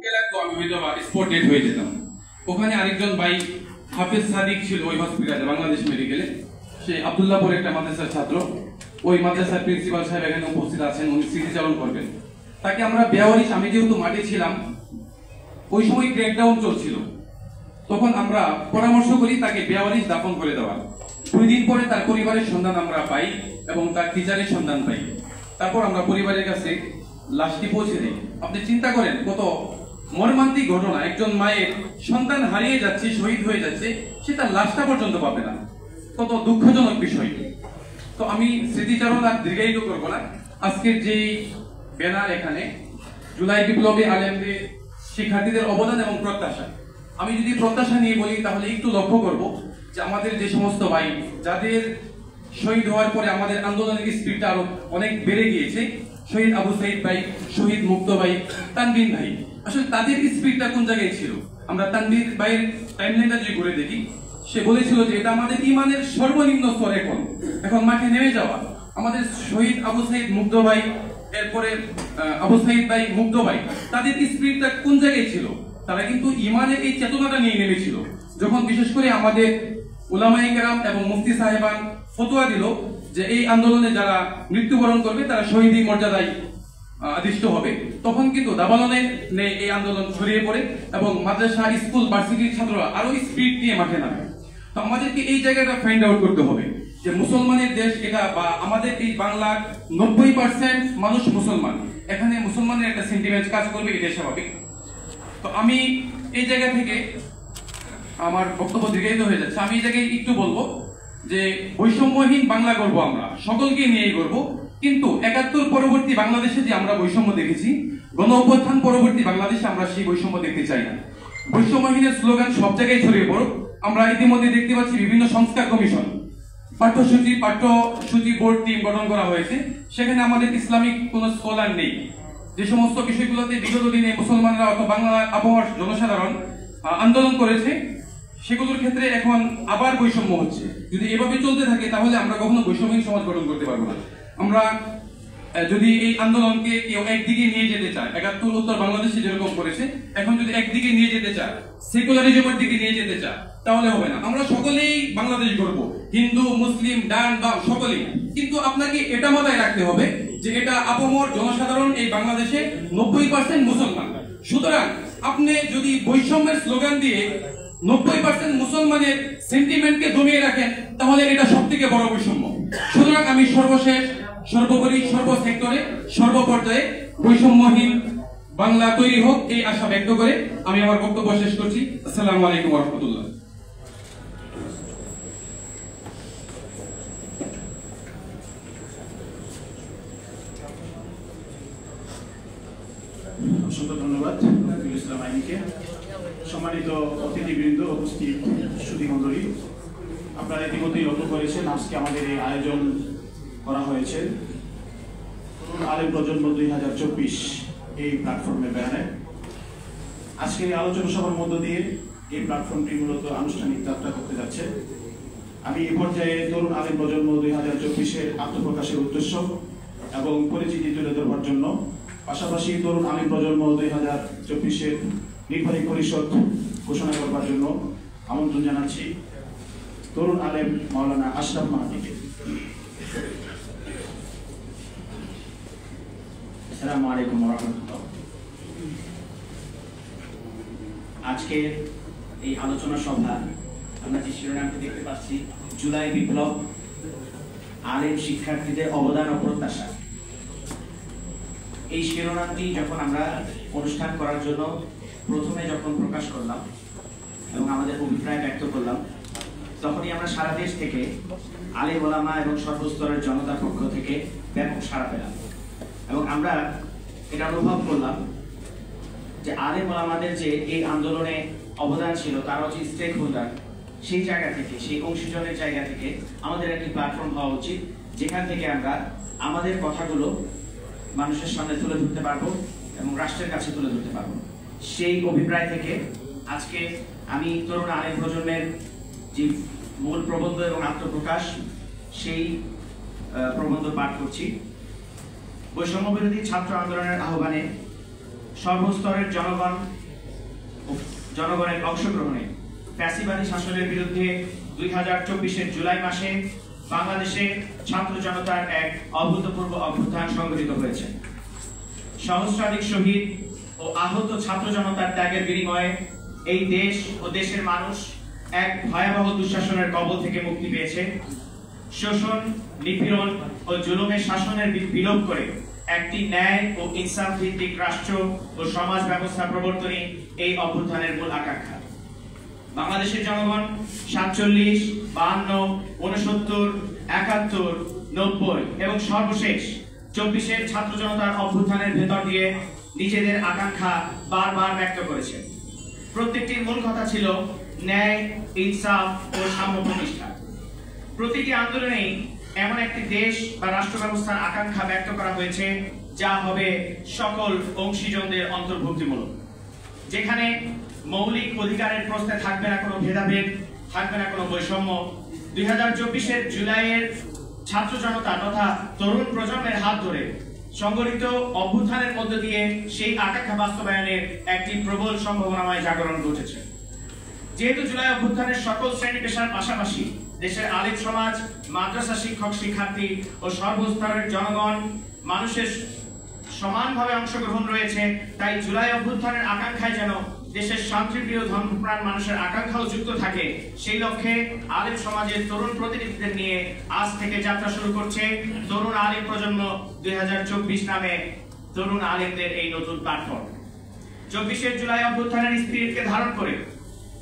আমি হয়তো spot date হয়ে যেতাম। ওখানে আরেকজন ভাই হাফেজ সাদিক ছিল ওই হসপিটালে, বাংলাদেশ মেডিকেলে। সে আব্দুল্লাহপুর একটা মাদ্রাসার ছাত্র। ওই মাদ্রাসার প্রিন্সিপাল সাহেব এখানে উপস্থিত আছেন, উনি স্মৃতিচারণ করবেন। তাকে আমরা বেওয়ারিশ, আমি যেহেতু মাঠে ছিলাম, ওই সময় ক্র্যাকডাউন চলছিল, তখন আমরা পরামর্শ করি তাকে বেওয়ারিশ দাফন করে দেওয়ার। 2 দিন পরে তার পরিবারের সন্ধান আমরা পাই এবং তার টিচারের সন্ধান পাই। তারপর আমরা পরিবারের কাছে লাশটি পৌঁছে দিই। আপনি চিন্তা করেন কত মর্মান্তিক ঘটনা, একজন মায়ের সন্তান হারিয়ে যাচ্ছে, শহীদ হয়ে যাচ্ছে, সে তার লাশটা পর্যন্ত পাবে না। কত দুঃখজনক বিষয়। তো আমি স্মৃতিচারণ আর দীর্ঘায়িত করবো না। আজকের যেই ব্যানার, এখানে জুলাই বিপ্লবে আলেমদের, শিক্ষার্থীদের অবদান এবং প্রত্যাশা। আমি যদি প্রত্যাশা নিয়ে বলি তাহলে একটু লক্ষ্য করব যে আমাদের যে সমস্ত ভাই যাদের শহীদ হওয়ার পরে আমাদের আন্দোলনের স্পিডটা আরো অনেক বেড়ে গিয়েছে, শহীদ আবু সাইদ ভাই, শহীদ মুক্ত ভাই, তানভীর ভাই, আসলে তাদের স্পিডটা কোন জায়গায় ছিল? আমরা তানভীর ভাইয়ের টাইমলাইনটা যদি ঘুরে দেখি, সে বলেছিল যে এটা আমাদের ইমানের সর্বনিম্ন স্তর। এখন মাঠে নেমে যাওয়া। আমাদের শহীদ আবু সাইদ মুগ্ধ ভাই, এরপরে আবু সাইদ ভাই, মুগ্ধ ভাই, তাদের স্পিরিটটা কোন জায়গায় ছিল? তারা কিন্তু ইমানের এই চেতনাটা নিয়ে নেমেছিল। যখন বিশেষ করে আমাদের উলামায়ে কেরাম এবং মুফতি সাহেবান ফতোয়া দিল যে এই আন্দোলনে যারা মৃত্যুবরণ করবে তারা শহীদি মর্যাদায় আদিষ্ট হবে, তখন কিন্তু দাবাননে এই আন্দোলন ছড়িয়ে পড়ে এবং মাদ্রাসা, স্কুল, ভার্সিটির ছাত্ররা আরো স্পিরিট নিয়ে মাঠে নামে। তো আমাদেরকে এই জায়গাটা ফাইন্ড আউট করতে হবে যে মুসলমানের দেশ এটা, বা আমাদের এই বাংলার 90% মানুষ মুসলমান, এখানে মুসলমানের একটা সেন্টিমেন্ট কাজ করবে, এটাই স্বাভাবিক। তো আমি এই জায়গা থেকে আমার বক্তব্য দীর্ঘায়িত হয়ে যাচ্ছে। আমি এই জায়গায় একটু বলবো যে বৈষম্যহীন বাংলা গড়বো আমরা, সকলকে নিয়েই গড়বো। কিন্তু 71 পরবর্তী বাংলাদেশে যে আমরা বৈষম্য দেখেছি, গণ অভ্যুত্থান পরবর্তী বাংলাদেশে আমরা সেই বৈষম্য দেখতে চাই না। বৈষম্যহীনের স্লোগান সব জায়গায় ছড়িয়ে পড়ুক। আমরা ইতিমধ্যে দেখতে পাচ্ছি বিভিন্ন সংস্কার কমিশন, পাঠ্যসূচি বোর্ড টিম গঠন করা হয়েছে। সেখানে আমাদের ইসলামিক কোন স্কলার নেই। যে সমস্ত বিষয়গুলোতে বিগত দিনে মুসলমানরা অথবা বাংলার আবহাওয়ার জনসাধারণ আন্দোলন করেছে, সেগুলোর ক্ষেত্রে এখন আবার বৈষম্য হচ্ছে। যদি এভাবে চলতে থাকে তাহলে আমরা কখনো বৈষম্যহীন সমাজ গঠন করতে পারবো না। আমরা যদি এই আন্দোলনকে কেউ একদিকে নিয়ে যেতে চায়, 71 উত্তর বাংলাদেশে যেরকম করেছে, এখন যদি একদিকে নিয়ে যেতে চায়, সেকুলারিজমের দিকে নিয়ে যেতে চায়, তাহলে হবে না। আমরা সকলেই বাংলাদেশ গড়ব, হিন্দু, মুসলিম, ডান বাম সকলেই। কিন্তু আপনাকে এটা মাথায় রাখতে হবে যে এটা আপামর জনসাধারণ এই বাংলাদেশে 90% মুসলমান। সুতরাং আপনি যদি বৈষম্যের স্লোগান দিয়ে 90% মুসলমানের সেন্টিমেন্টকে দমিয়ে রাখেন, তাহলে এটা সবথেকে বড় বৈষম্য। সুতরাং আমি সর্বশেষ, সর্বোপরি, সর্বসেক্টরে, সর্বপর্যায়ে বৈষম্যহীন বাংলা তৈরি হোক এই আশা ব্যক্ত করে আমি আমার বক্তব্য শেষ করছি। আসসালামু আলাইকুম ওয়া রাহমাতুল্লাহ। অসংখ্য ধন্যবাদ রফিকুল ইসলাম আইনিকে। সম্মানিত অতিথিবৃন্দ, উপস্থিত সুধীমণ্ডলী, আপনারা ইতিমধ্যেই লক্ষ্য করেছেন আজকে আমাদের এই আয়োজন করা হয়েছে আলেম প্রজন্ম 2024 এই প্ল্যাটফর্মের ব্যানারে। আজকের এই আলোচনা সভার মধ্য দিয়ে এই প্ল্যাটফর্মটি মূলত আনুষ্ঠানিক যাত্রা করতে যাচ্ছে। আমি এই পর্যায়ে তরুণ আলেম প্রজন্ম 2024-এর আত্মপ্রকাশের উদ্দেশ্য এবং পরিচিতি তুলে ধরবার জন্য, পাশাপাশি তরুণ আলেম প্রজন্ম 2024-এর নির্বাহী পরিষদ ঘোষণা করবার জন্য আমন্ত্রণ জানাচ্ছি তরুণ আলেম মাওলানা আশরাফ মাহাদিকে। আসসালামু আলাইকুম ওয়া রাহমাতুল্লাহ। আজকে এই আলোচনা সভা আমরা যে শিরোনামটি দেখতে পাচ্ছি, জুলাই বিপ্লব, আলেম শিক্ষার্থীদের অবদান ও প্রত্যাশা। এই শিরোনামটি যখন আমরা অনুষ্ঠান করার জন্য প্রথমে যখন প্রকাশ করলাম এবং আমাদের অভিপ্রায় ব্যক্ত করলাম, তখনই আমরা সারা দেশ থেকে আলেম ওলামা এবং সর্বস্তরের জনতার পক্ষ থেকে ব্যাপক সাড়া পেলাম। এবং আমরা এটা অনুভব করলাম যে আলেম ওলামাদের যে এই আন্দোলনে অবদান ছিল, তারা হচ্ছে স্টেক হোল্ডার। সেই জায়গা থেকে, সেই অংশীজনের জায়গা থেকে আমাদের একটি প্ল্যাটফর্ম হওয়া উচিত, যেখান থেকে আমরা আমাদের কথাগুলো মানুষের সামনে তুলে ধরতে পারবো এবং রাষ্ট্রের কাছে তুলে ধরতে পারবো। সেই অভিপ্রায় থেকে আজকে আমি তরুণ আলেম প্রজন্মের যে মূল প্রবন্ধ এবং আত্মপ্রকাশ, সেই প্রবন্ধ পাঠ করছি। বৈষম্য বিরোধী ছাত্র আন্দোলনের আহ্বানে সর্বস্তরের জনগণের অংশগ্রহণে ফ্যাসিবাদী শাসনের বিরুদ্ধে 2024-এর জুলাই মাসে বাংলাদেশে ছাত্র জনতার এক অভূতপূর্ব অভ্যুত্থান সংঘটিত হয়েছে। সহস্রাধিক শহীদ ও আহত ছাত্র জনতার ত্যাগের বিনিময়ে এই দেশ ও দেশের মানুষ এক ভয়াবহ দুঃশাসনের কবল থেকে মুক্তি পেয়েছে। শোষণ, নিপীড়ন ও জুলুমের শাসনের বিলোপ করে একটি ন্যায় ও ইনসাফ ভিত্তিক রাষ্ট্র ও সমাজ ব্যবস্থা প্রবর্তনই এই অভ্যুত্থানের মূল আকাঙ্ক্ষা। বাংলাদেশের জনগণ 47, 52, 69, 71, 90 এবং সর্বশেষ 24-এর ছাত্র জনতার অভ্যুত্থানের ভেতর দিয়ে নিজেদের আকাঙ্ক্ষা বারবার ব্যক্ত করেছে। প্রত্যেকটির মূল কথা ছিল ন্যায়, ইনসাফ ও সাম্য প্রতিষ্ঠা। প্রতিটি আন্দোলনেই এমন একটি দেশ বা রাষ্ট্র ব্যবস্থার আকাঙ্ক্ষা ব্যক্ত করা হয়েছে যা হবে সকল অংশীজনদের অন্তর্ভুক্তিমূলক, যেখানে মৌলিক অধিকারের প্রশ্নে থাকবে না কোনো ভেদাভেদ, থাকবে না কোনো বৈষম্য। 2024-এর জুলাইয়ের ছাত্র জনতা তথা তরুণ প্রজন্মের হাত ধরে সংগঠিত অভ্যুত্থানের মধ্য দিয়ে সেই আকাঙ্ক্ষা বাস্তবায়নের একটি প্রবল সম্ভাবনাময় জাগরণ ঘটেছে। যেহেতু জুলাই অভ্যুত্থানের সকল শ্রেণী পেশার পাশাপাশি দেশের আলেম সমাজ, মাদ্রাসা শিক্ষক শিক্ষার্থী ও সর্বস্তরের জনগণ মানুষের সমানভাবে অংশগ্রহণ রয়েছে, তাই জুলাই অভ্যুত্থানের আকাঙ্ক্ষায় যেন দেশের শান্তিপ্রিয় ধর্মপ্রাণ মানুষের আকাঙ্ক্ষাও যুক্ত থাকে, সেই লক্ষ্যে আলেম সমাজের তরুণ প্রতিনিধিদের নিয়ে আজ থেকে যাত্রা শুরু করছে তরুণ আলেম প্রজন্ম 2024 নামে তরুণ আলেমদের এই নতুন প্ল্যাটফর্ম। 24-এর জুলাই অভ্যুত্থানের স্পিরিটকে ধারণ করে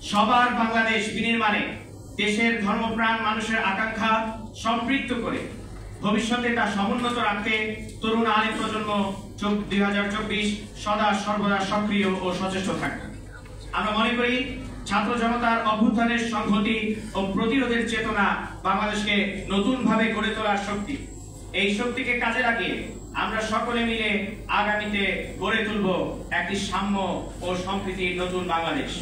সবার বাংলাদেশ বিনির্মাণে দেশের ধর্মপ্রাণ মানুষের আকাঙ্ক্ষা সম্পৃক্ত করে ভবিষ্যতে তা সমুন্নত রাখতে তরুণ আলেম প্রজন্ম 2024 সদা সর্বদা সক্রিয় ও সচেষ্ট থাকবে। আমরা মনে করি ছাত্র জনতার অভ্যুত্থানের সংহতি ও প্রতিরোধের চেতনা বাংলাদেশকে নতুনভাবে গড়ে তোলার শক্তি। এই শক্তিকে কাজে লাগিয়ে আমরা সকলে মিলে আগামীতে গড়ে তুলব একটি সাম্য ও সম্প্রীতির নতুন বাংলাদেশ।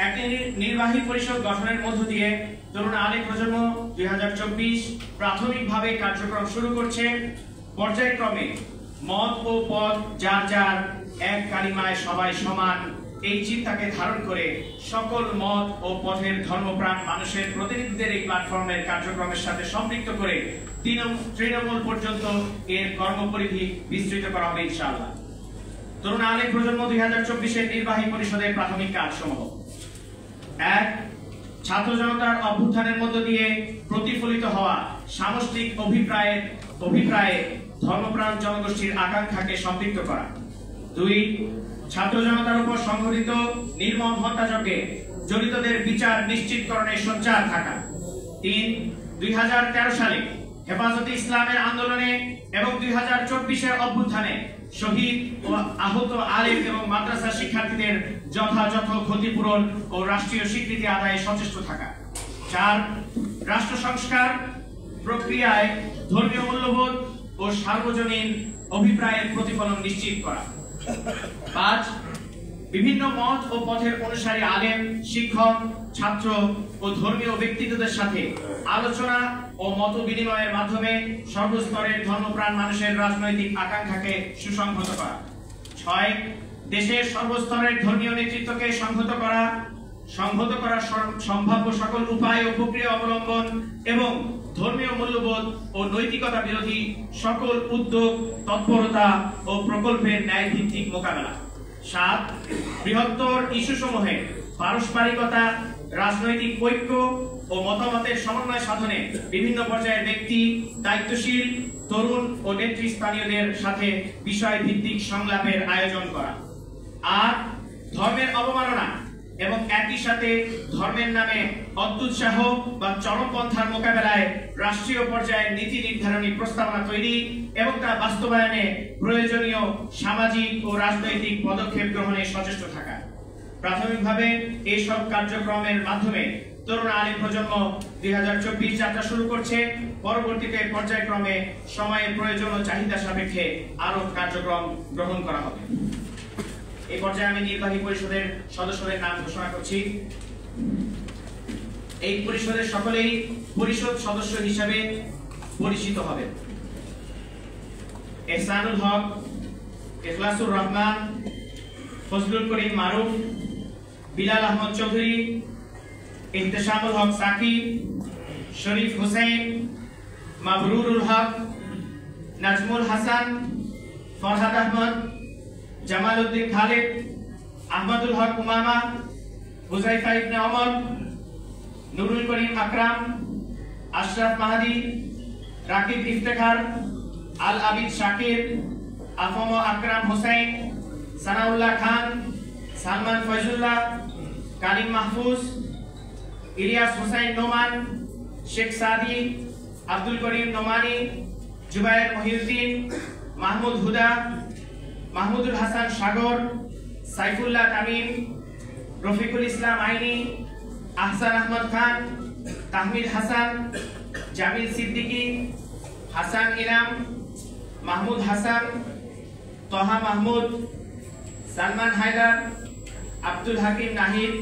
একটি নির্বাহী পরিষদ গঠনের মধ্য দিয়ে তরুণ আলেম প্রজন্ম 2024 প্রাথমিকভাবে কার্যক্রম শুরু করছে। পর্যায়ক্রমে মত ও পদ যার যার, এক কালিমায় সবাই সমান, এই চিন্তাকে ধারণ করে সকল মত ও পথের ধর্মপ্রাণ মানুষের প্রতিনিধিদের এই প্ল্যাটফর্মের কার্যক্রমের সাথে সম্পৃক্ত করে তৃণমূল পর্যন্ত এর কর্মপরিধি বিস্তৃত করা হবে ইনশাআল্লাহ। তরুণ আলেম প্রজন্ম 2024-এর নির্বাহী পরিষদের প্রাথমিক কাজসমূহ: 1. ছাত্র জনতার অভ্যুত্থানের মধ্য দিয়ে প্রতিফলিত হওয়া সামষ্টিক অভিপ্রায়ে ধর্মপ্রাণ জনগোষ্ঠীর আকাঙ্ক্ষাকে সম্পৃক্ত করা। 2. ছাত্র জনতার উপর সংঘটিত নির্মম হত্যাযজ্ঞে জড়িতদের বিচার নিশ্চিতকরণে সোচ্চার থাকা। 3. 2013 সালে হেফাজতে ইসলামের আন্দোলনে এবং 2024-এর অভ্যুত্থানে শহীদ ও আহত আলেম এবং মাদ্রাসা শিক্ষার্থীদের যথাযথ ক্ষতিপূরণ ও রাষ্ট্রীয় স্বীকৃতি আদায়ে সচেষ্ট থাকা। 4. রাষ্ট্র সংস্কার প্রক্রিয়ায় ধর্মীয় মূল্যবোধ ও সার্বজনীন অভিপ্রায়ের প্রতিফলন নিশ্চিত করা। 5. বিভিন্ন মত ও পথের অনুসারী আলেম, শিক্ষক, ছাত্র ও ধর্মীয় ব্যক্তিত্বদের সাথে আলোচনা ও মত বিনিময়ের মাধ্যমে সর্বস্তরের ধর্মপ্রাণ মানুষের রাজনৈতিক আকাঙ্ক্ষাকে সুসংহত করা। 6. দেশের সর্বস্তরের ধর্মীয় নেতৃত্বকে সংহত করা সম্ভাব্য সকল উপায় ও প্রক্রিয়া অবলম্বন এবং ধর্মীয় মূল্যবোধ ও নৈতিকতা বিরোধী সকল উদ্যোগ, তৎপরতা ও প্রকল্পের ন্যায় ভিত্তিক মোকাবেলা। 7. বৃহত্তর ইস্যুসমূহে পারস্পরিকতা, রাজনৈতিক ঐক্য ও মতামতের সমন্বয় সাধনে বিভিন্ন পর্যায়ের ব্যক্তি, দায়িত্বশীল তরুণ ও নেতৃস্থানীয়দের সাথে বিষয় ভিত্তিক সংলাপের আয়োজন করা। 8. ধর্মের অবমাননা এবং একই সাথে ধর্মের নামে অত্যুৎসাহ বা চরমপন্থার মোকাবেলায় রাষ্ট্রীয় পর্যায়ে নীতি নির্ধারণী প্রস্তাবনা তৈরি এবং তা বাস্তবায়নে প্রয়োজনীয় সামাজিক ও রাজনৈতিক পদক্ষেপ গ্রহণে সচেষ্ট থাকা। প্রাথমিকভাবে এইসব কার্যক্রমের মাধ্যমে তরুণ আলেম প্রজন্ম 2024 যাত্রা শুরু করছে। পরবর্তীতে পর্যায়ক্রমে সময়ের প্রয়োজন ও চাহিদা সাপেক্ষে আরো কার্যক্রম গ্রহণ করা হবে। এই পর্যায়ে আমি নির্বাহী পরিষদের সদস্যদের নাম ঘোষণা করছি। এই পরিষদের সকলেই পরিষদ সদস্য হিসেবে পরিচিত হবেন: এহসানুল হক, ইখলাসুর রহমান, ফজলুল করিম মারুফ, বিলাল আহমদ চৌধুরী, ইহতেশামুল হক সাকিব, শরীফ হোসেন, মাবরুরুল হক, নাজমুল হাসান, ফরহাদ আহমদ, জামাল উদ্দিন খালেদ, আহমদুল হক উমামা, হুজাইফা ইবনে ওমর, নুরুল করিম আকরাম, আশরাফ মাহাদি, রাকিব ইফতেখার, আল আবিদ শাকির, আফম আকরাম হোসেন, সানাউল্লাহ খান, সালমান ফয়জুল্লাহ, কালিম মাহফুজ, ইলিয়াস হোসেন নোমান, শেখ সাদি, আব্দুল করিম নোমানি, জুবায়ের মহিউদ্দিন, মাহমুদ হুদা, মাহমুদুল হাসান সাগর, সাইফুল্লাহ তামিম, রফিকুল ইসলাম আইনি, আহসান আহমদ খান, তাহমিদ হাসান, জামিল সিদ্দিকী, হাসান ইনাম, মাহমুদ হাসান, তহা মাহমুদ, সালমান হায়দার, আব্দুল হাকিম নাহিদ,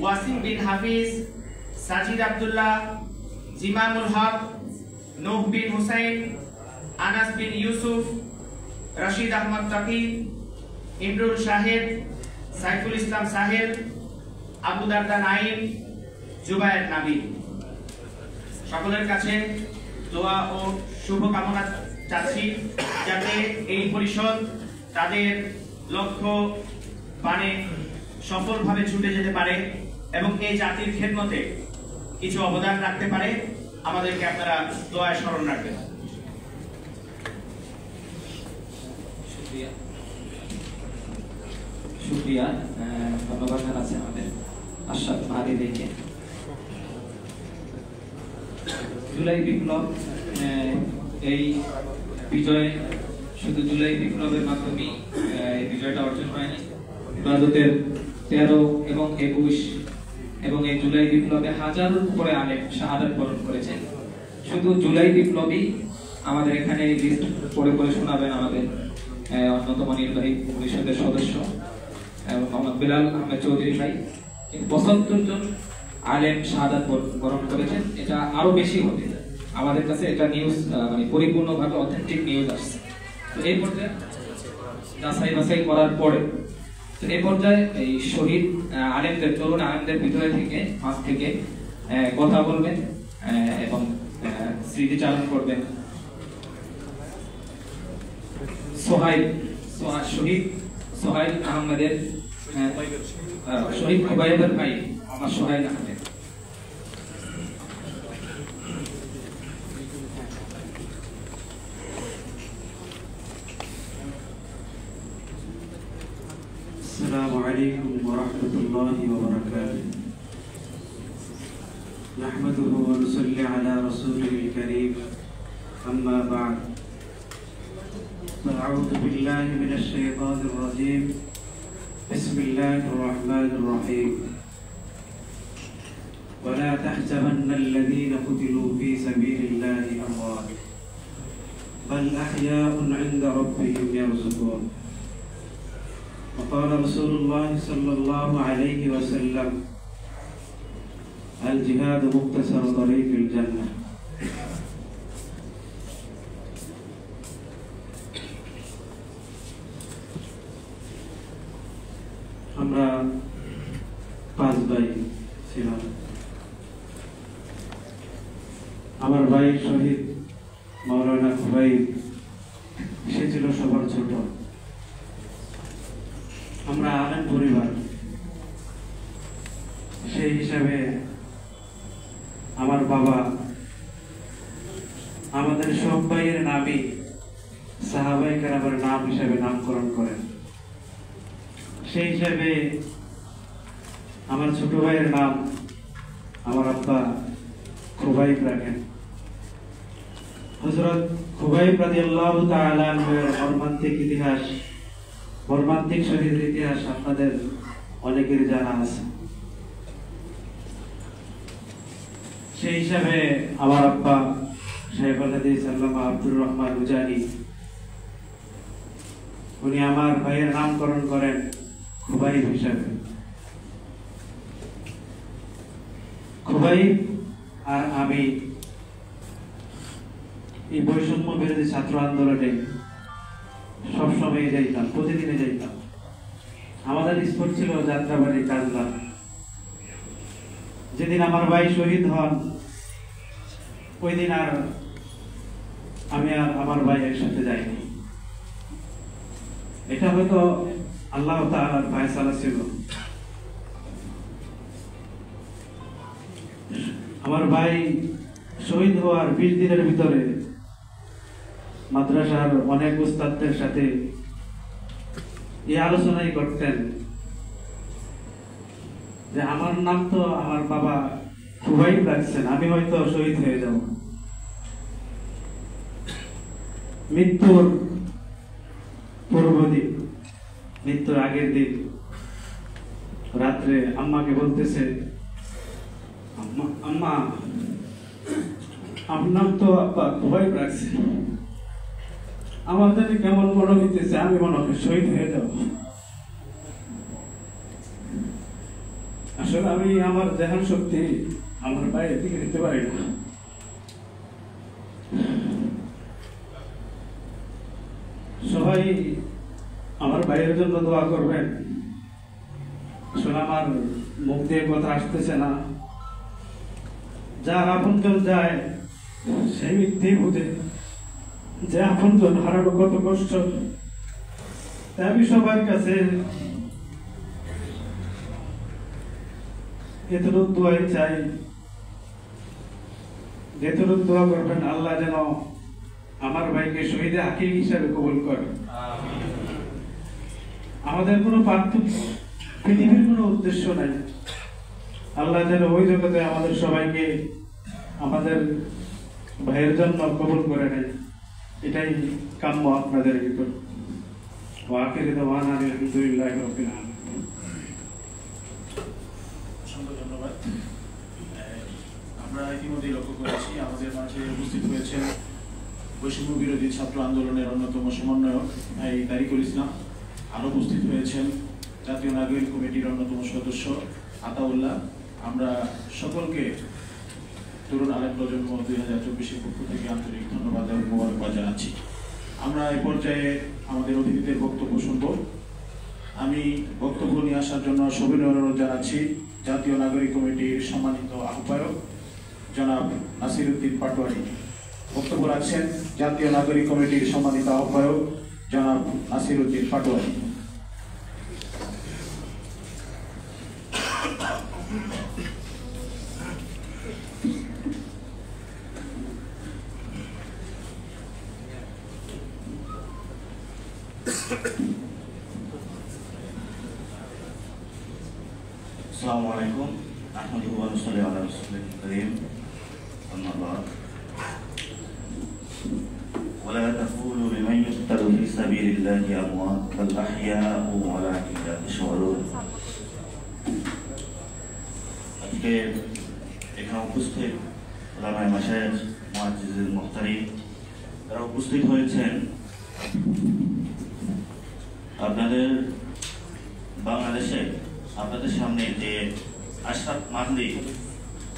ওয়াসিম বিন হাফিজ, সাজিদ আব্দুল্লাহ, জিমামুল হক, নূহ বিন হুসাইন, আনাস বিন ইউসুফ, রশিদ আহমদ তাকি, ইমরুল শাহেদ, সাইফুল ইসলাম সাহেল, আবু দারদা নাইম, জুবায়ের নাবি। সকলের কাছে দোয়া ও শুভকামনা চাচ্ছি যাতে এই পরিষদ তাদের লক্ষ্য পানে সফলভাবে ছুটে যেতে পারে এবং এই জাতির খেদমতে কিছু অবদান রাখতে পারে। আমাদেরকে আপনারা দোয়ায় স্মরণ রাখবেন। শুকরিয়া, ধন্যবাদ জানাচ্ছি আমাদের আশরাফ মাহাদিকে। জুলাই বিপ্লব, এই বিজয় শুধু জুলাই বিপ্লবের মাধ্যমে এই বিজয়টা অর্জন হয়নি। 2013 এবং 21 এবং এই জুলাই বিপ্লবে হাজারের উপরে আলেম শাহাদাত বরণ করেছেন। শুধু জুলাই বিপ্লবী আমাদের এখানে লিস্ট পড়ে পড়ে শোনাবেন আমাদের অন্যতম নির্বাহী পরিষদের সদস্য মোহাম্মদ বিলাল আহমেদ চৌধুরী ভাই। 75 জন আলেম শাহাদাত বরণ করেছেন। এটা আরো বেশি হবে, আমাদের কাছে এটা নিউজ মানে পরিপূর্ণভাবে অথেন্টিক নিউজ আসছে। তো এই পর্যায়ে যাচাই বাছাই করার পরে এই পর্যায়ে এই শহীদ আলেমদের, তরুণ আলেমদের ভিতরে থেকে মাঝ থেকে কথা বলবেন এবং স্মৃতিচারণ করবেন শহীদ সোহাইল আহমেদের, শহীদ খুবাইবের ভাই আমার সোহাইল আহমেদ। السلام عليكم ورحمة الله وبركاته. نحمده ونصلي على رسوله الكريم. أما بعد، فأعوذ بالله من الشيطان الرجيم. بسم الله الرحمن الرحيم. ولا تحسبن الذين قتلوا في سبيل الله أموات بل أحياء عند ربهم يرزقون. وقال رسول الله صلى الله عليه وسلم: الجهاد مختصر طريق الجنة. আমরা 5 ভাই ছিলাম। আমার ভাই শহীদ মাওলানা খুবাইব, সে ছিল সবার ছোট। আমরা আলেম পরিবার, সেই হিসাবে আমার বাবা আমাদের সব ভাইয়ের নামই সাহাবায়ে কেরামের নাম হিসাবে নামকরণ করেন। সেই হিসাবে আমার ছোট ভাইয়ের নাম আমার আব্বা খুবাইব রাখেন। হযরত খুবাইব রাদিয়াল্লাহু তাআলা আনহুর মর্মান্তিক ইতিহাস, মর্মান্তিক শহীদের ইতিহাস আপনাদের অনেকের জানা আছে। সেই হিসাবে আমার আব্বা শাইখুল হাদিস আল্লামা আব্দুর রহমান উজানি, উনি আমার ভাইয়ের নামকরণ করেন খুবাইব হিসাবে। খুবাইব আর আমি এই বৈষম্য বিরোধী ছাত্র আন্দোলনে সবসময় যাইতাম, প্রতিদিনে যাইতাম। আমাদের স্পট ছিল যাত্রাবাড়ি কাজলা। যেদিন আমার ভাই শহীদ হন ওই দিন আর আমি আর আমার ভাই একসাথে যাইনি। এটা হয়তো আল্লাহ তাআলার ফায়সালা ছিল। আমার ভাই শহীদ হওয়ার 20 দিনের ভিতরে মাদ্রাসার অনেক উস্তাদদের সাথে এই আলোচনাই করতেন যে আমার নাম তো আমার বাবা খুবাইব রাখছেন, আমি হয়তো শহীদ হয়ে যাব। মৃত্যুর পূর্বদিন, মৃত্যুর আগের দিন রাত্রে আম্মাকে বলতেছে, আম্মা আমার নাম তো আব্বা খুবাইব রাখছে, আমার জানি কেমন মনে হইতেছে আমি মনে হয় শহীদ হয়ে যাব। আসলে আমি আমার দেহান শক্তি আমার বাইরের দিকে দিতে পারি না। সবাই আমার বাইরের জন্য দোয়া করবেন। আসলে আমার মুখ দিয়ে কথা আসতেছে না। যার আপনজন যায় সেই ব্যক্তিই বুঝে যে আপনজন হারানো কত কষ্ট। তাই আমি সবার কাছে এতটুকু দোয়াই চাই, যেতটুকু দোয়া করবেন আল্লাহ যেন আমার ভাইকে শহীদে হাকিম হিসাবে কবুল করে। আমাদের কোনো পার্থক্য, পৃথিবীর কোনো উদ্দেশ্য নাই। আল্লাহ যেন ওই জগতে আমাদের সবাইকে আমাদের ভাইয়ের জন্য কবুল করে নেয়, এটাই কাম্য আপনাদের ভিতর। ওয়াকির দাওয়ানা আলহামদুলিল্লাহি রাব্বিল আলামিন। অসংখ্য ধন্যবাদ। আমরা ইতিমধ্যেই লক্ষ্য করেছি আমাদের মাঝে উপস্থিত হয়েছেন বৈষম্য বিরোধী ছাত্র আন্দোলনের অন্যতম সমন্বয়ক ভাই তারিকুল ইসলাম। আরও উপস্থিত হয়েছেন জাতীয় নাগরিক কমিটির অন্যতম সদস্য আতাউল্লাহ। আমরা সকলকে তরুণ আলেম প্রজন্ম 2024-এর পক্ষ থেকে আন্তরিক ধন্যবাদ এবং মোবারকবাদ জানাচ্ছি। আমরা এই পর্যায়ে আমাদের অতিথিদের বক্তব্য শুনব। আমি বক্তব্য নিয়ে আসার জন্য সবিনয় অনুরোধ জানাচ্ছি জাতীয় নাগরিক কমিটির সম্মানিত আহ্বায়ক জনাব নাসিরউদ্দিন পাটোয়ারি। বক্তব্য রাখছেন জাতীয় নাগরিক কমিটির সম্মানিত আহ্বায়ক জনাব নাসিরউদ্দিন পাটোয়ারি। السلام عليكم نحمده ونصلي على رسوله الكريم أما بعد ولا تقولوا لمن يقتل في سبيل الله أموات بل أحياء ولكن لا تشعرون। আজকে এখানে উপস্থিত ওলামায়ে মাশায়েখ মুআজ্জিজিন মুহতারিম যারা উপস্থিত হয়েছেন, আপনাদের বাংলাদেশে আপনাদের সামনে যে আশরাফ মাহদি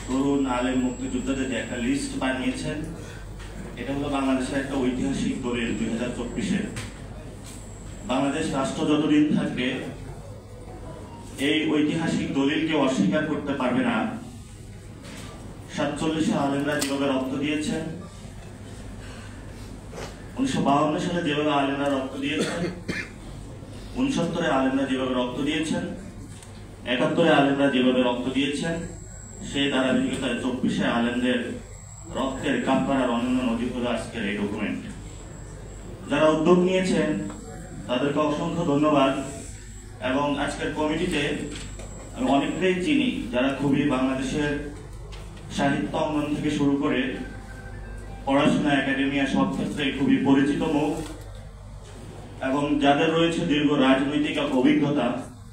তরুণ আলেম মুক্তিযোদ্ধাদের যে একটা লিস্ট বানিয়েছেন, এটা হলো বাংলাদেশের একটা ঐতিহাসিক দলিল। 2024-এ বাংলাদেশ রাষ্ট্র যতদিন থাকবে এই ঐতিহাসিক দলিলকে অস্বীকার করতে পারবে না। 47-এ আলেমরা যেভাবে রক্ত দিয়েছেন, 1952 সালে যেভাবে আলেমরা রক্ত দিয়েছেন, 69-এ আলেমরা যেভাবে রক্ত দিয়েছেন, 71-এ আলেমরা যেভাবে রক্ত দিয়েছেন, সেই ধারাবাহিকতায় 24-এ আলেমদের রক্তের কাফারার অনন্য নজির হলো আজকের এই ডকুমেন্ট। যারা উদ্যোগ নিয়েছেন তাদেরকে অসংখ্য ধন্যবাদ। এবং আজকের কমিটিতে আমি অনেককেই চিনি যারা খুবই বাংলাদেশের সাহিত্য অঙ্গন থেকে শুরু করে পড়াশোনা, একাডেমিয়া সব ক্ষেত্রে খুবই পরিচিত মুখ এবং যাদের রয়েছে দীর্ঘ রাজনৈতিক অভিজ্ঞতা,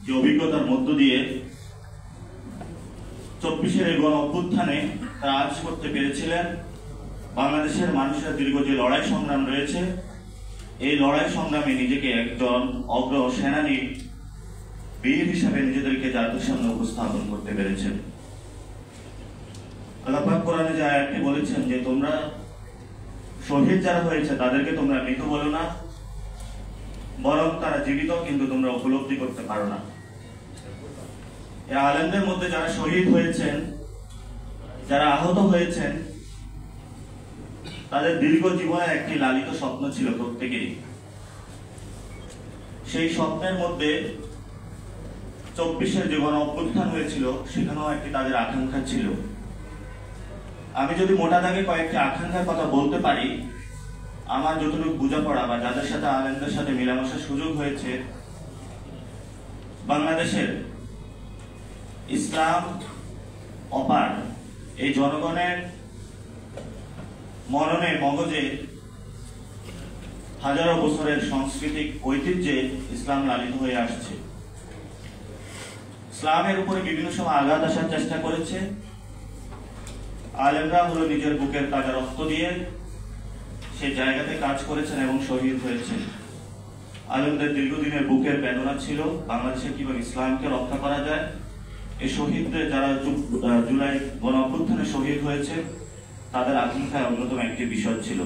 যে অভিজ্ঞতার মধ্য দিয়ে 24-এর এই গণ অভ্যুত্থানে তারা আজ করতে পেরেছিলেন। বাংলাদেশের মানুষের দীর্ঘ যে লড়াই সংগ্রাম রয়েছে, এই লড়াই সংগ্রামে নিজেকে একজন অগ্র সেনানী বীর হিসাবে নিজেদেরকে জাতির সামনে উপস্থাপন করতে পেরেছেন। আল্লাহ পাক কোরআনে যে আয়াতটি বলেছেন যে তোমরা শহীদ যারা হয়েছে তাদেরকে তোমরা মৃত বলো না, বরং তারা জীবিত, কিন্তু তোমরা উপলব্ধি করতে পারো না। এই আলেমদের মধ্যে যারা শহীদ হয়েছেন, যারা আহত হয়েছেন, তাদের দীর্ঘ জীবনের একটি লালিত স্বপ্ন ছিল প্রত্যেকেরই। সেই স্বপ্নের মধ্যে 24-এর যে গণ অভ্যুত্থান হয়েছিল, সেখানেও একটি তাদের আকাঙ্ক্ষা ছিল। আমি যদি মোটা দাগে কয়েকটি আকাঙ্ক্ষার কথা বলতে পারি, আমার যতটুকু বোঝাপড়া বা যাদের সাথে আলেমদের সাথে মেলামেশার সুযোগ হয়েছে, বাংলাদেশের ইসলাম অপার এই জনগণের মননে মগজে হাজারো বছরের সাংস্কৃতিক ঐতিহ্যে ইসলাম লালিত হয়ে আসছে। ইসলামের উপরে বিভিন্ন সময় আঘাত আসার চেষ্টা করেছে। আলেমরা হলো নিজের বুকের তাজা রক্ত দিয়ে সেই জায়গাতে কাজ করেছেন এবং শহীদ হয়েছেন। আলেমদের দীর্ঘদিনের বুকের বেদনা ছিল বাংলাদেশে কিভাবে ইসলামকে রক্ষা করা যায়। এই শহীদদের যারা জুলাই গণ অভ্যুত্থানে শহীদ হয়েছে, তাদের আকাঙ্ক্ষায় অন্যতম একটি বিষয় ছিল।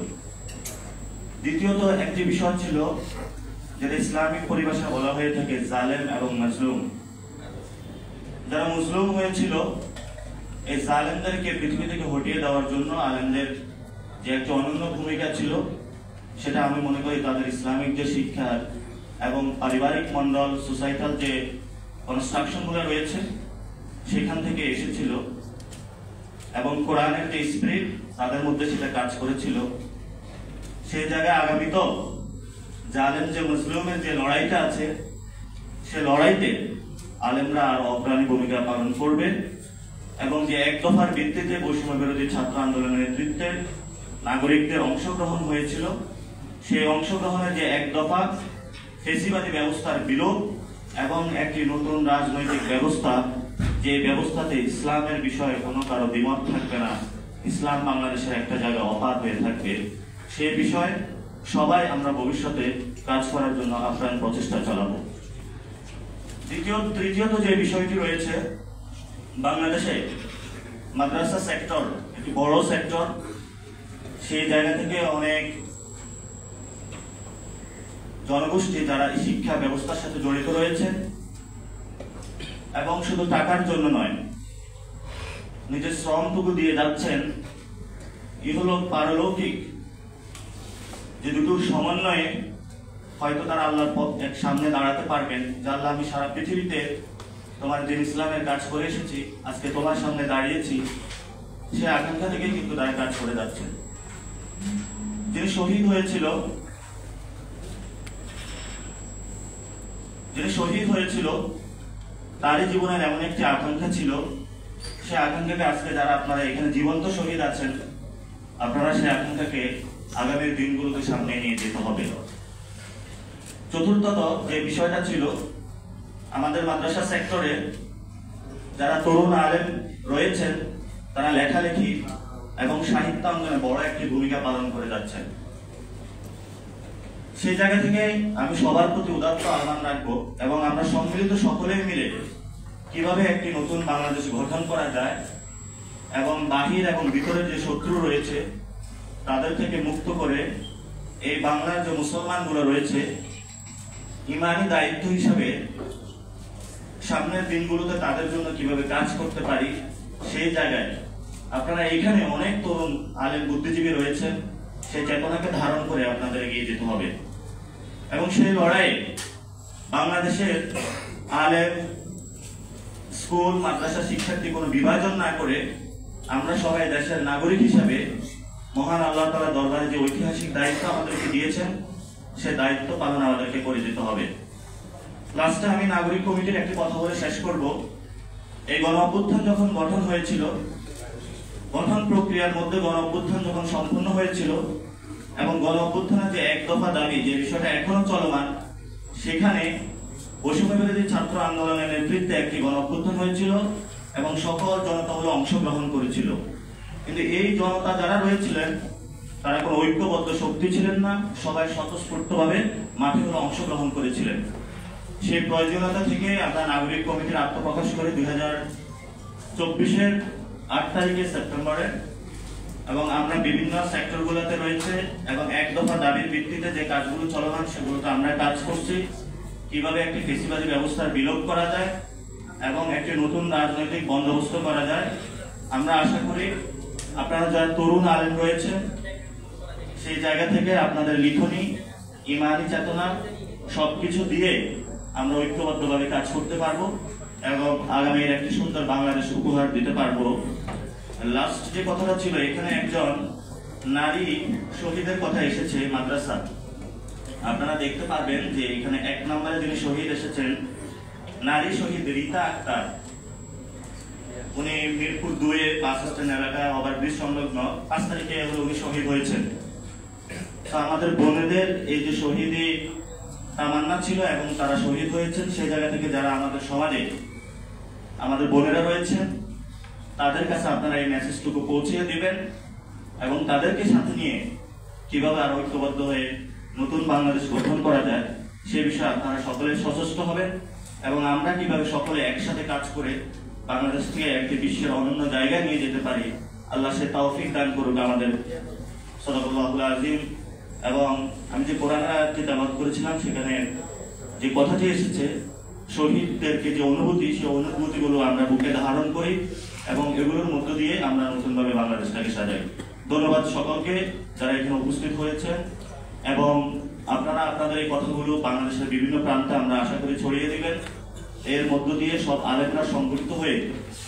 দ্বিতীয়ত একটি বিষয় ছিল যেটা ইসলামিক পরিভাষা বলা হয়ে থাকে জালেম এবং মাজলুম। যারা মুসলিম হয়েছিল, এই জালেমদেরকে পৃথিবী থেকে হটিয়ে দেওয়ার জন্য আলেমদের যে একটা অনন্য ভূমিকা ছিল, সেটা আমি মনে করি তাদের ইসলামিক যে শিক্ষা এবং পারিবারিক মন্ডল, সোসাইটাল যে কনস্ট্রাকশনগুলো রয়েছে, সেখান থেকে এসেছিল এবং কোরআনের যে স্পিরিট তাদের মধ্যে সেটা কাজ করেছিল। সেই জায়গায় আগামীতেও জালেম যে মুসলিমের যে লড়াইটা আছে, সে লড়াইতে আলেমরা আরো অগ্রণী ভূমিকা পালন করবে এবং যে এক দফার ভিত্তিতে বৈষম্য বিরোধী ছাত্র আন্দোলনের নেতৃত্বে নাগরিকদের অংশগ্রহণ হয়েছিল, সেই অংশগ্রহণের যে এক দফা ফেসিবাদী ব্যবস্থার বিলোপ এবং একটি নতুন রাজনৈতিক ব্যবস্থা, যে ব্যবস্থাতে ইসলামের বিষয়ে কোনো কারো দ্বিমত থাকবে না, ইসলাম বাংলাদেশের একটা জায়গায় অপার হয়ে থাকবে, সে বিষয়ে সবাই আমরা ভবিষ্যতে কাজ করার জন্য আপ্রাণ প্রচেষ্টা চালাবো। তৃতীয়ত যে বিষয়টি রয়েছে, বাংলাদেশে মাদ্রাসা সেক্টর একটি বড় সেক্টর। সেই জায়গা থেকে অনেক জনগোষ্ঠী যারা এই শিক্ষা ব্যবস্থার সাথে জড়িত রয়েছে এবং শুধু টাকার জন্য নয়, নিজের শ্রমটুকু দিয়ে যাচ্ছেন ইহলোক পারলৌকিক যে দুটোর সমন্বয়ে হয়তো তারা আল্লাহর পথ এক সামনে দাঁড়াতে পারবেন, যে আল্লাহ আমি সারা পৃথিবীতে তোমার দিন ইসলামের কাজ করে এসেছি, আজকে তোমার সামনে দাঁড়িয়েছি, সে আকাঙ্ক্ষা থেকেই কিন্তু তারা কাজ করে যাচ্ছেন। যিনি শহীদ হয়েছিল তারই জীবনের এমন একটি আকাঙ্ক্ষা ছিল, সে আকাঙ্ক্ষাকে আজকে যারা আপনারা এখানে জীবন্ত শহীদ আছেন, আপনারা সেই আকাঙ্ক্ষাকে আগামী দিনগুলোতে সামনে নিয়ে যেতে হবে। চতুর্থত যে বিষয়টা ছিল, আমাদের মাদ্রাসা সেক্টরে যারা তরুণ আলেম রয়েছেন, তারা লেখালেখি এবং সাহিত্যাঙ্গনে বড় একটি ভূমিকা পালন করে যাচ্ছেন। সেই জায়গা থেকে আমি সবার প্রতি উদাত্ত আহ্বান রাখবো এবং আমরা সম্মিলিত সকলে মিলে কিভাবে একটি নতুন বাংলাদেশ গঠন করা যায় এবং বাহির এবং ভিতরে যে শত্রু রয়েছে তাদের থেকে মুক্ত করে এই বাংলার যে মুসলমানগুলো রয়েছে, ইমানি দায়িত্ব হিসাবে সামনের দিনগুলোতে তাদের জন্য কিভাবে কাজ করতে পারি, সেই জায়গায় আপনারা এখানে অনেক তরুণ আলেম বুদ্ধিজীবী রয়েছেন, সেই চেতনাকে ধারণ করে আপনাদের এগিয়ে যেতে হবে এবং সেই লড়াইয়ে বাংলাদেশের আলেম, স্কুল, মাদ্রাসা শিক্ষার্থী কোনো বিভাজন না করে আমরা সবাই দেশের নাগরিক হিসাবে মহান আল্লাহ তাআলার দরবারে যে ঐতিহাসিক দায়িত্ব আমাদেরকে দিয়েছেন, সে দায়িত্ব পালন আমাদেরকে করে যেতে হবে। লাস্টে আমি নাগরিক কমিটির একটি কথা বলে শেষ করব। এই গণ অভ্যুত্থান যখন গঠন হয়েছিল, গঠন প্রক্রিয়ার মধ্যে গণ অভ্যুত্থান যখন সম্পূর্ণ হয়েছিল এবং গণ অভ্যুত্থানের যে এক দফা দাবি, যে বিষয়টা এখনো চলমান, সেখানে বৈষম্য বিরোধী ছাত্র আন্দোলনের নেতৃত্বে একটি গণ অভ্যুত্থান হয়েছিল এবং সকল জনতা হলো অংশগ্রহণ করেছিল। কিন্তু এই জনতা যারা রয়েছিলেন তারা কোনো ঐক্যবদ্ধ শক্তি ছিলেন না, সবাই স্বতঃস্ফূর্তভাবে মাঠে হলো অংশগ্রহণ করেছিলেন। সেই প্রয়োজনীয়তা থেকে আমরা নাগরিক কমিটির আত্মপ্রকাশ করে 2024-এর 8 তারিখে সেপ্টেম্বরে এবং আমরা বিভিন্ন সেক্টরগুলোতে রয়েছে এবং এক দফা দাবির ভিত্তিতে যে কাজগুলো চলমান সেগুলোতে আমরা কাজ করছি, কিভাবে একটি ফেসিবাদী ব্যবস্থার বিলোপ করা যায় এবং একটি নতুন রাজনৈতিক বন্দোবস্ত করা যায়। আমরা আশা করি আপনারা যারা তরুণ আলেম রয়েছে সেই জায়গা থেকে আপনাদের লিখনি, ইমানি চেতনা সবকিছু দিয়ে আমরা ঐক্যবদ্ধভাবে কাজ করতে পারবো এবং আগামীর একটি সুন্দর বাংলাদেশ উপহার দিতে পারবো। লাস্ট যে কথাটা ছিল, এখানে একজন নারী শহীদের কথা এসেছে মাদ্রাসা। আপনারা দেখতে পারবেন যে এখানে 1 নম্বরে যিনি শহীদ এসেছেন, নারী শহীদ রীতা আক্তার। উনি মিরপুর 2-এর বাস স্ট্যান্ড এলাকায় ওভারব্রিজ সংলগ্ন 5 তারিখে উনি শহীদ হয়েছেন। তো আমাদের বোনেদের এই যে শহীদি তামান্না ছিল এবং তারা শহীদ হয়েছেন, সেই জায়গা থেকে যারা আমাদের সমাজে আমাদের বোনেরা রয়েছেন তাদের কাছে আপনারা এই মেসেজটুকু পৌঁছিয়ে দিবেন এবং তাদেরকে সাথে নিয়ে কিভাবে আরো ঐক্যবদ্ধ হয়ে নতুন বাংলাদেশ গঠন করা যায় সে বিষয়ে আপনারা সকলে সচেষ্ট হবেন এবং আমরা কিভাবে সকলে একসাথে কাজ করে বাংলাদেশকে একটি বিশ্বের অনন্য জায়গায় নিয়ে যেতে পারি, আল্লাহ সে তৌফিক দান করুক আমাদের। সাদাকাল্লাহুল আযীম। এবং আমি যে কোরআনের আয়াতটি তেলাওয়াত করেছিলাম সেখানে যে কথাটি এসেছে, শহীদদেরকে যে অনুভূতি, সেই অনুভূতিগুলো আমরা বুকে ধারণ করি এবং এগুলোর মধ্য দিয়ে আমরা নতুনভাবে বাংলাদেশটাকে সাজাই। ধন্যবাদ সকলকে যারা এখানে উপস্থিত হয়েছে এবং আপনারা আপনাদের এই কথাগুলো বাংলাদেশের বিভিন্ন প্রান্তে আমরা আশা করি ছড়িয়ে দিবেন। এর মধ্য দিয়ে সব আলেমরা সংগঠিত হয়ে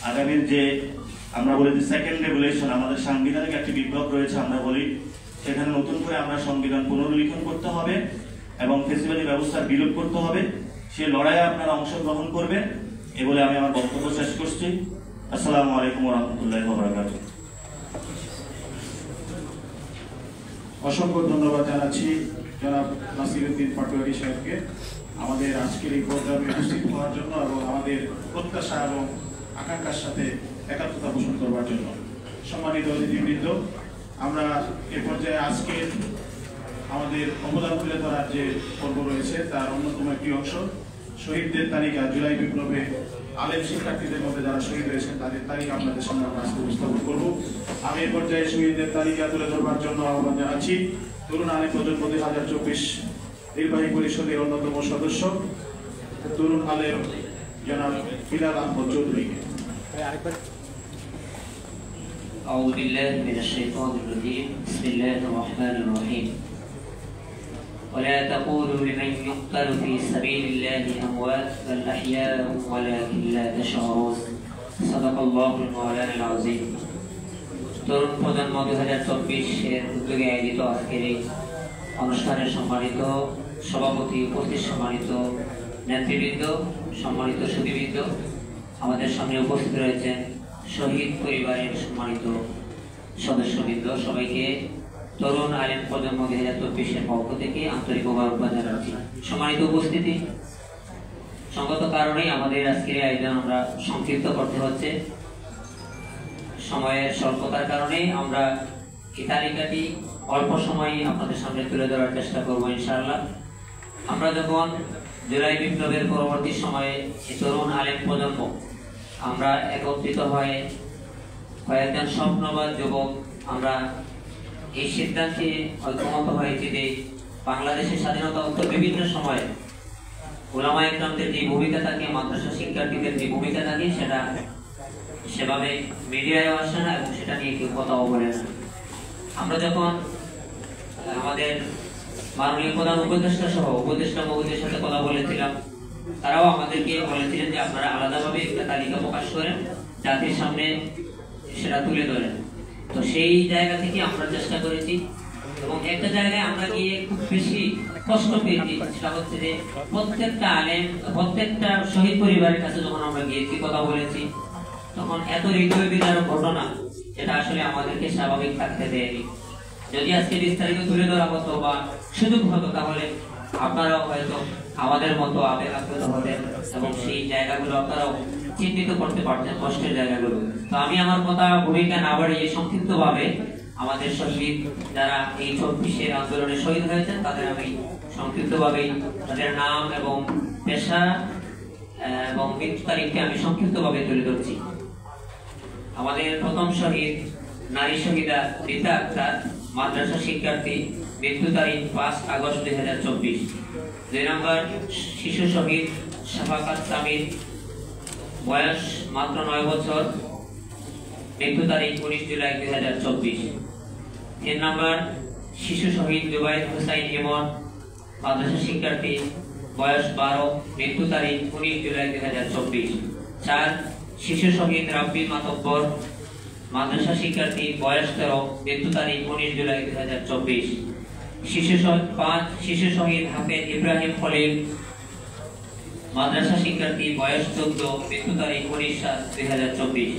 আগামীর যে আমরা বলি যে সেকেন্ড রেগুলেশন, আমাদের সাংবিধানিক একটি বিপ্লব রয়েছে আমরা বলি, সেখানে নতুন করে আমরা সংবিধান পুনর্লিখন করতে হবে এবং ফেসিবাদী ব্যবস্থার বিলোপ করতে হবে। সেই লড়াইয়ে আপনারা অংশগ্রহণ করবেন এ বলে আমি আমার বক্তব্য শেষ করছি। আসসালামু আলাইকুম ওয়া রাহমাতুল্লাহি ওয়া বারাকাতুহু। অসংখ্য ধন্যবাদ জানাচ্ছি জনাব নাসিরউদ্দিন পাটোয়ারী সাহেবকে আমাদের আজকের এই প্রোগ্রামে উপস্থিত হওয়ার জন্য এবং আমাদের প্রত্যাশা এবং আকাঙ্ক্ষার সাথে একাত্মতা পোষণ করবার জন্য। সম্মানিত অতিথিবৃন্দ, আমরা এ পর্যায়ে আজকের আমাদের অবদান তুলে ধরার যে পর্ব রয়েছে তার অন্যতম একটি অংশ শহীদদের তালিকা। জুলাই বিপ্লবে আলেম শিক্ষার্থীদের মধ্যে যারা শহীদ হয়েছেন তাদের তালিকা আপনাদের সামনে আমরা আজকে উপস্থাপন করব। আমি এ পর্যায়ে শহীদদের তালিকা তুলে ধরবার জন্য আহ্বান জানাচ্ছি তরুণ আলেম প্রজন্ম 2024 নির্বাহী পরিষদের অন্যতম সদস্য তরুণ আলেম জনাব বিলাল আহমদ চৌধুরীকে। أعوذ بالله من الشيطان الرجيم بسم الله الرحمن الرحيم ولا تقولوا لمن يقتل في سبيل الله أموات بل أحياء ولكن لا تشعرون صدق الله المولانا العظيم। তরুণ প্রজন্ম 2024 উদ্যোগে আয়োজিত আজকের এই অনুষ্ঠানের সম্মানিত সভাপতি, উপস্থিত সম্মানিত নেতৃবৃন্দ, সম্মানিত সুধীবৃন্দ, আমাদের সামনে উপস্থিত রয়েছেন শহীদ পরিবারের সম্মানিত সদস্যবৃন্দ, সবাইকে তরুণ আলেম প্রজন্ম 2024 পক্ষ থেকে আন্তরিক মোবারকবাদ জানাচ্ছি। সম্মানিত উপস্থিতি, সঙ্গত কারণেই আমাদের আজকের আয়োজন আমরা সংক্ষিপ্ত করতে হচ্ছে। সময়ের স্বল্পতার কারণে আমরা এই তালিকাটি অল্প সময়ে আপনাদের সামনে তুলে ধরার চেষ্টা করবো ইনশাআল্লাহ। আমরা যখন জুলাই বিপ্লবের পরবর্তী সময়ে এই তরুণ আলেম প্রজন্ম আমরা একত্রিত হয়ে কয়েকজন স্বপ্নবাদ যুবক আমরা এই সিদ্ধান্তে ঐক্যমত হয়েছি যে বাংলাদেশের স্বাধীনতা উত্তর বিভিন্ন সময়ে উলামা ইকরামদের যে ভূমিকা থাকে, মাদ্রাসা শিক্ষার্থীদের যে ভূমিকা থাকে, সেটা সেভাবে মিডিয়ায় আসে না এবং সেটা নিয়ে কেউ কথাও বলে না। আমরা যখন আমাদের মাননীয় প্রধান উপদেষ্টা সহ উপদেষ্টা মহোদয়ের সাথে কথা বলেছিলাম, তারাও আমাদেরকে বলেছিলেন যে আপনারা আলাদাভাবে একটা তালিকা প্রকাশ করেন, জাতির সামনে সেটা তুলে ধরেন। তো সেই জায়গা থেকে আমরা চেষ্টা করেছি এবং একটা জায়গায় আমরা গিয়ে খুব বেশি কষ্ট পেয়েছি, সেটা হচ্ছে যে প্রত্যেকটা আলেম, প্রত্যেকটা শহীদ পরিবারের কাছে যখন আমরা গিয়েছি, কথা বলেছি, তখন এত হৃদয় বিদারক ঘটনা যেটা আসলে আমাদেরকে স্বাভাবিক থাকতে দেয়নি। যদি আজকে বিস্তারিত তুলে ধরা হতো বা সুযোগ হতো, তাহলে আপনারাও হয়তো আমাদের মতো আবেগ আপ্লুত হতেন এবং সেই জায়গাগুলো আপনারাও চিহ্নিত করতে পারতেন, কষ্টের জায়গাগুলো। তো আমি আমার কথা ভূমিকা না বাড়িয়ে সংক্ষিপ্তভাবে আমাদের শহীদ যারা এই 24 আন্দোলনে শহীদ হয়েছেন তাদের আমি সংক্ষিপ্তভাবে তাদের নাম এবং পেশা এবং মৃত্যু তারিখকে আমি সংক্ষিপ্তভাবে তুলে ধরছি। আমাদের প্রথম শহীদ নারী শহীদা রীতা আক্তার, মাদ্রাসা শিক্ষার্থী, মৃত্যু তারিখ 5 আগস্ট 2024। 2 নম্বর শিশু শহীদ শাফাকাত সামির, বয়স মাত্র 9 বছর, মৃত্যু তারিখ 19 জুলাই 2024। 3 নম্বর শিশু শহীদ জুবাইর হুসাইন ইমন, মাদ্রাসা শিক্ষার্থী, বয়স 12, মৃত্যু তারিখ 19 জুলাই 2024। 4 শিশু শহীদ রাব্বি মাতব্বর, মাদ্রাসা শিক্ষার্থী, বয়স 13, মৃত্যু তারিখ 19 জুলাই 2024। 5 শিশু শহীদ হাফেজ ইব্রাহিম খলিল, মাদ্রাসা শিক্ষার্থী, বয়স 14, মৃত্যু তারিখ 19/7/2024।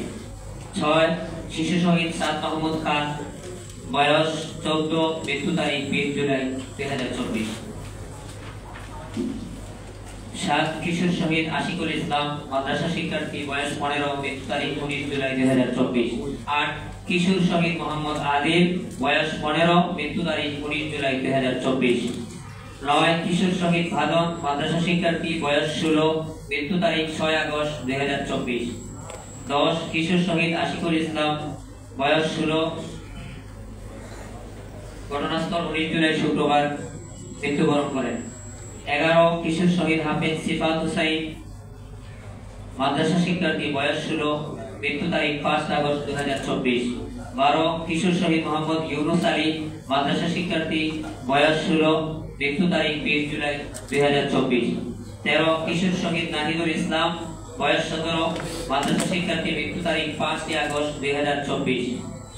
6 শিশু শহীদ সাদ মাহমুদ খান, বয়স 14, মৃত্যু তারিখ 20 জুলাই 2024। 7 কিশোর শহীদ আশিকুল ইসলাম, মাদ্রাসা শিক্ষার্থী, বয়স 15, মৃত্যু তারিখ 19 জুলাই 2024। 8 কিশোর শহীদ মোহাম্মদ আদিল, বয়স 15, মৃত্যু তারিখ 19 জুলাই 2024। 9 কিশোর শহীদ ভাদন, মাদ্রাসা শিক্ষার্থী, বয়স 16, মৃত্যু তারিখ 6 আগস্ট 2024। 10 কিশোর শহীদ আশিকুল ইসলাম, বয়স 16, ঘটনাস্থল 19 জুলাই শুক্রবার মৃত্যুবরণ করেন। 11 কিশোর শহীদ হাফেজ সিফাত হুসাইন, মাদ্রাসা শিক্ষার্থী, বয়স 16, মৃত্যু তারিখ 5 আগস্ট 2024। 12 কিশোর শহীদ মোহাম্মদ ইউনুস আলী, মাদ্রাসা শিক্ষার্থী, বয়স 16, মৃত্যু তারিখ 20 জুলাই 2024। 13 কিশোর শহীদ নাহিদুল ইসলাম, বয়স 17, মাদ্রাসা শিক্ষার্থী, মৃত্যু তারিখ 5 আগস্ট 2024।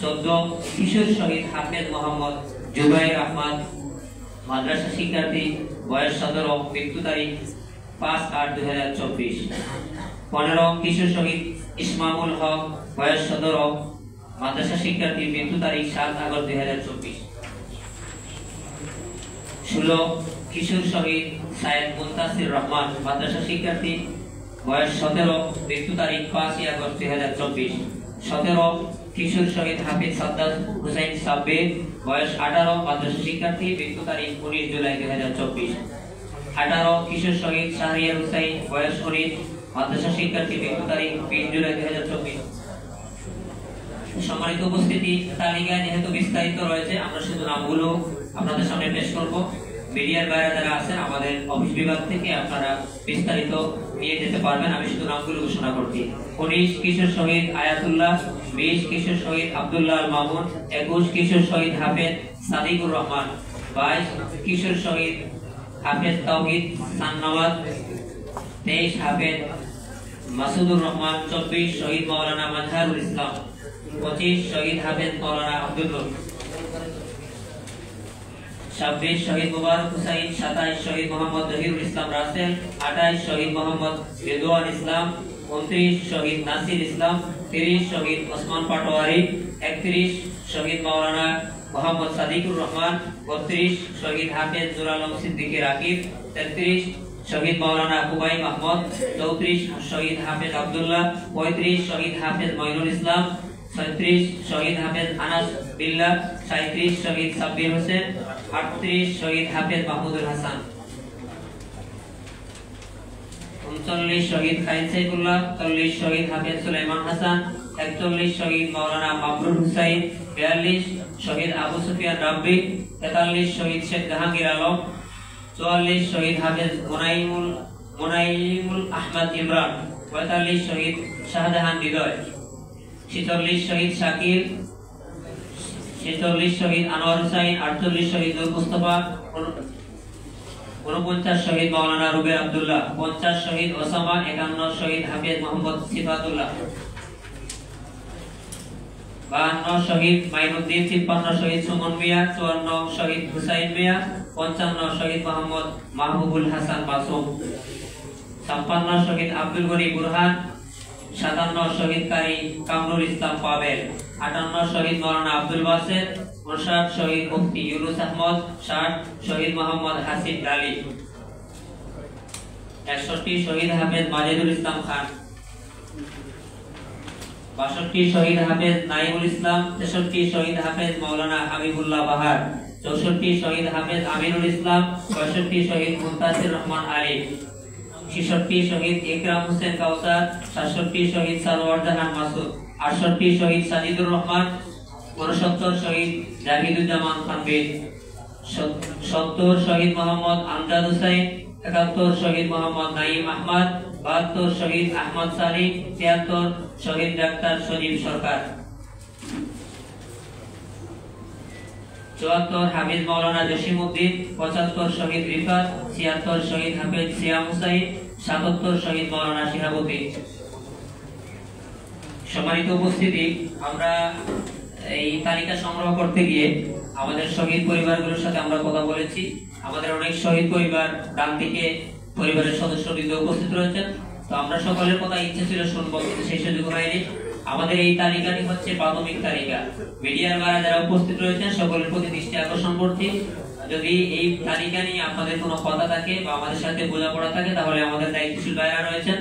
14 কিশোর শহীদ হাফেজ মোহাম্মদ জুবাইর আহমদ, মাদ্রাসা শিক্ষার্থী, বয়স 17, মৃত্যু তারিখ 5/8/2024। 15 কিশোর শহীদ ইসমামুল হক, বয়স 17, মাদ্রাসা শিক্ষার্থী, মৃত্যু তারিখ 7 আগস্ট 2024। 16 কিশোর শহীদ সাইদ মুনতাসির রহমান, মাদ্রাসা শিক্ষার্থী, বয়স 17, মৃত্যু তারিখ 5 আগস্ট 2024। 17 কিশোর শহীদ হাফিজ সাদ্দাত হুসাইন সাব্বির, বয়স 18, মাদ্রাসা শিক্ষার্থী, মৃত্যু তারিখ 19 জুলাই 2024। 18 কিশোর শহীদ শাহরিয়ার হুসাইন, বয়স 19, মাদ্রাসা শিক্ষার্থী, মৃত্যু তারিখ 20 জুলাই 2024। সম্মানিত উপস্থিতি, তালিকায় যেহেতু বিস্তারিত রয়েছে, আমরা শুধু নামগুলো আপনাদের সামনে পেশ করব। মিডিয়ার বাইরে যারা আছেন আমাদের অফিস বিভাগ থেকে আপনারা বিস্তারিত নিয়ে যেতে পারবেন। আমি শুধু নামগুলো ঘোষণা করছি। 19 কিশোর শহীদ আয়াতুল্লাহ, 20 কিশোর শহীদ আব্দুল্লাহ আল মামুন, 21 কিশোর শহীদ হাফেজ সাদিকুর রহমান, 22 কিশোর শহীদ হাফেজ তাওহিদ সান্নাওয়াত, 23 হাফেজ মাসুদুর রহমান, 24 শহীদ মাওলানা মাজহারুল ইসলাম, 25 শহীদ হাফেজ মাওলানা আব্দুল নূর, 26 শহীদ মুবারক হুসাইন, 27 শহীদ মোহাম্মদ জহিরুল ইসলাম রাসেল, 28 শহীদ মোহাম্মদ রিদওয়ান ইসলাম, 29 শহীদ নাসির ইসলাম, 30 শহীদ ওসমান পাটোয়ারি, 31 শহীদ মাওলানা মোহাম্মদ সাদিকুর রহমান, 32 শহীদ হাফেজ নুর আলম সিদ্দিকী রাকিব, 33 শহীদ মাওলানা কুবাই মাহমুদ, 34 শহীদ হাফেজ আব্দুল্লাহ, 35 শহীদ হাফেজ মঈনুল ইসলাম, 36 শহীদ হাফেজ আনাস বিল্লাহ, 37 শহীদ সাব্বির হোসেন, 38 শহীদ হাফেজ মাহমুদুল হাসান, 39 শহীদ খালিদ সাইফুল্লাহ, 40 শহীদ হাফেজ সুলাইমান হাসান, 41 শহীদ মাওলানা মাবরুর হুসাইন, 42 শহীদ আবু সুফিয়ান রাব্বি, 43 শহীদ শেখ জাহাঙ্গীর আলম, 44 শহীদ হাফেজ মুনাইমুল আহমদ ইমরান, 45 শহীদ শাহজাহান হৃদয়, 46 শহীদ শাকির, 46 শহীদ আনোয়ার হুসাইন, 48 শহীদ নূর মুস্তাফা, 49 শহীদ মাওলানা রুবেল আব্দুল্লাহ, 50 শহীদ ওসামা, 51 শহীদ হাফেজ মোহাম্মদ সিফাতুল্লাহ, 52 শহীদ মাইনুদ্দিন, 53 শহীদ সুমন মিয়া, 54 শহীদ হুসাইন মিয়া, 55 শহীদ মোহাম্মদ মাহবুবুল হাসান মাসুম, 56 শহীদ আব্দুল গনি বুরহান, 57 শহীদ কারি কামরুল ইসলাম পাবেল, 58 শহীদ মাওলানা আব্দুল বাসের, 59 শহীদ মুফতি ইউনুস আহমদ, 60 শহীদ মোহাম্মদ হাসিব আলী, 61 শহীদ হাফেজ মাজেদুল ইসলাম খান, 62 শহীদ হাফেজ নাইমুল ইসলাম, 63 শহীদ হাফেজ মাওলানা হাবিবুল্লাহ বাহার, 64 শহীদ হাফেজ আমিনুল ইসলাম, 65 শহীদ মুনতাসির রহমান আলী, 66 শহীদ ইকরাম হোসেন কাউসার, 67 শহীদ সারওয়ার জাহান মাসুদ, 68 শহীদ সাজিদুর রহমান, 69 শহীদ জাহিদুজ্জামান খানবীর, 70 শহীদ মোহাম্মদ আমজাদ হুসাইন, 71 শহীদ মোহাম্মদ নাইম আহমদ, 72 শহীদ আহমদ সালিম, 73 শহীদ ডাক্তার সজীব সরকার, 74 হাফিজ মাওলানা জসিমউদ্দিন, 75 শহীদ রিফাত, 76 শহীদ হাফিজ সিয়াম হুসাইন, 77 শহীদ মাওলানা শিহাবুদ্দিন। সম্মানিত উপস্থিতি, আমরা এই তালিকা সংগ্রহ করতে গিয়ে আমাদের শহীদ পরিবারগুলোর সাথে আমরা কথা বলেছি। আমাদের অনেক শহীদ পরিবার ডান দিকে পরিবারের সদস্যবৃন্দ উপস্থিত রয়েছেন। তো আমরা সকলের কথা ইচ্ছে ছিল শুনবো, কিন্তু সেই সুযোগ হয়নি। আমাদের এই তালিকাটি হচ্ছে প্রাথমিক তালিকা। মিডিয়ার দ্বারা যারা উপস্থিত রয়েছেন সকলের প্রতি দৃষ্টি আকর্ষণ করছি, যদি এই তালিকা নিয়ে আপনাদের কোনো কথা থাকে বা আমাদের সাথে বোঝাপড়া থাকে, তাহলে আমাদের দায়িত্বশীল ভাইরা রয়েছেন,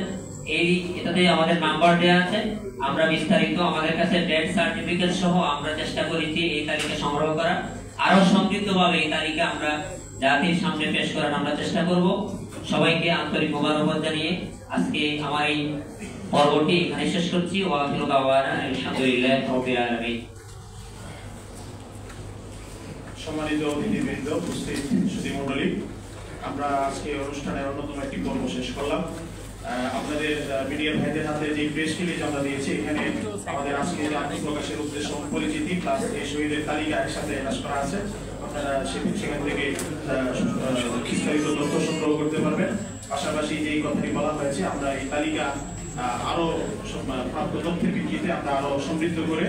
এটাতে আমাদের নাম্বার দেওয়া আছে। আমরা বিস্তারিত আমাদের কাছে ডেথ সার্টিফিকেট সহ আমরা চেষ্টা করেছি এই তালিকা সংগ্রহ করা, আরো সমৃদ্ধভাবে এই তালিকা আমরা জাতির সামনে পেশ করার আমরা চেষ্টা করব। সবাইকে আন্তরিক মোবারকবাদ জানিয়ে আজকে আমার এই পর্বটি এখানে শেষ করছি। ওয়া আখিরু দাওয়ানা আলহামদুলিল্লাহি রাব্বিল আলামিন। সম্মানিত অতিথিবৃন্দ, উপস্থিত সুধীমণ্ডলী, আমরা আজকে অনুষ্ঠানের অন্যতম একটি পর্ব শেষ করলাম। আপনাদের মিডিয়া ভাইদের হাতে যে প্রেস রিলিজ আমরা দিয়েছি, এখানে আমাদের আজকে আত্মপ্রকাশের উদ্দেশ্য পরিচিতি প্লাস এই শহীদের তালিকা একসাথে প্রকাশ করা আছে। আপনারা সেখান থেকে বিস্তারিত তথ্য সংগ্রহ করতে পারবেন। পাশাপাশি যে কথাটি বলা হয়েছে, আমরা এই তালিকা আরো প্রাপ্ত তথ্যের ভিত্তিতে আমরা আরো সমৃদ্ধ করে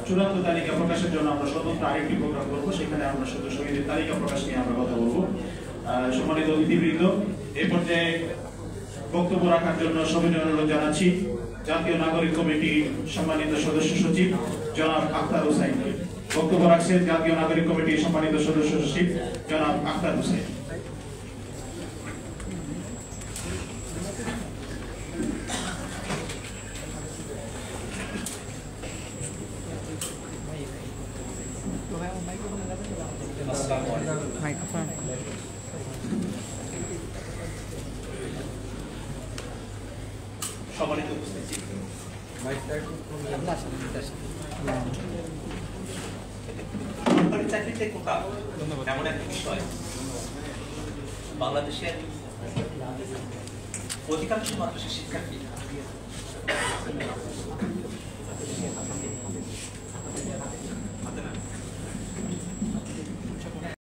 চূড়ান্ত তালিকা প্রকাশের জন্য আমরা স্বতন্ত্র আরেকটি প্রোগ্রাম করবো। সেখানে আমরা শুধু শহীদের তালিকা প্রকাশ নিয়ে আমরা কথা বলবো। সম্মানিত অতিথিবৃন্দ, এই পর্যায়ে বক্তব্য রাখার জন্য সবিনয় অনুরোধ জানাচ্ছি জাতীয় নাগরিক কমিটি সম্মানিত সদস্য সচিব জনাব আখতার হুসাইন। বক্তব্য রাখছেন জাতীয় নাগরিক কমিটির সম্মানিত সদস্য সচিব জনাব আখতার হুসাইন। সম্মানিত উপস্থিতি, সরকারি চাকরিতে কোটা এমন একটা বিষয় বাংলাদেশের অধিকাংশ মানুষের শিক্ষার্থী